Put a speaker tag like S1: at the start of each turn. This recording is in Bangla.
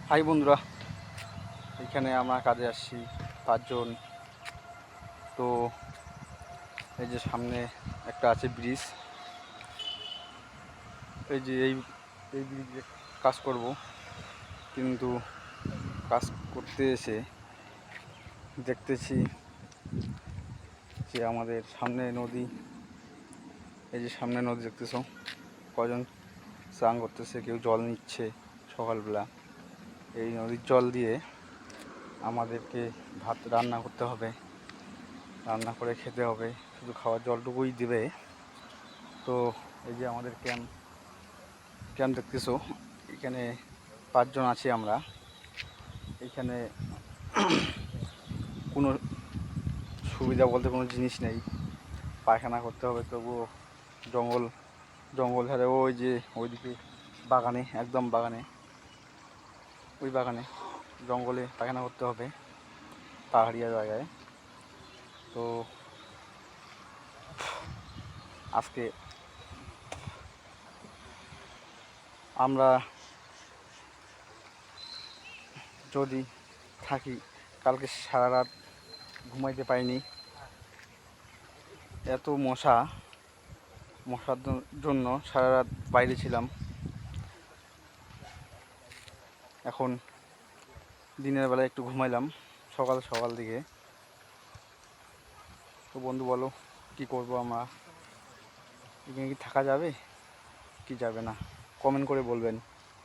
S1: হাই বন্ধুরা, এখানে আমরা কাজে আসছি 5 জন। তো এই যে সামনে একটা আছে ব্রিজ, এই যে এই ব্রিজে কাজ করব, কিন্তু কাজ করতে এসে দেখতেছি যে আমাদের সামনে নদী। এই যে সামনে নদী দেখতেছো, কজন স্নান করতেছে, কেউ জল নিচ্ছে সকালবেলা। এই নদীর জল দিয়ে আমাদেরকে ভাত রান্না করতে হবে, রান্না করে খেতে হবে, শুধু খাওয়ার জলটুকুই দিবে। তো এই যে আমাদের ক্যাম্প দেখতেছো, এখানে 5 জন আছি আমরা। এখানে কোনো সুবিধা বলতে কোনো জিনিস নেই, পায়খানা করতে হবে তবুও জঙ্গল জঙ্গল ধারে, ওই যে ওইদিকে বাগানে, একদম বাগানে, ওই বাগানে জঙ্গলে পায়খানা করতে হবে, পাহাড়িয়া জায়গায়। তো আজকে আমরা যদি থাকি, কালকে সারা রাত ঘুমাইতে পারিনি, এত মশার জন্য সারা রাত বাইরে ছিলাম। এখন দিনের বেলা একটু ঘুমাইলাম সকাল সকাল দিকে। তো বন্ধু বলো, কি করব আমরা? এখানে কি থাকা যাবে কি যাবে না, কমেন্ট করে বলবেন।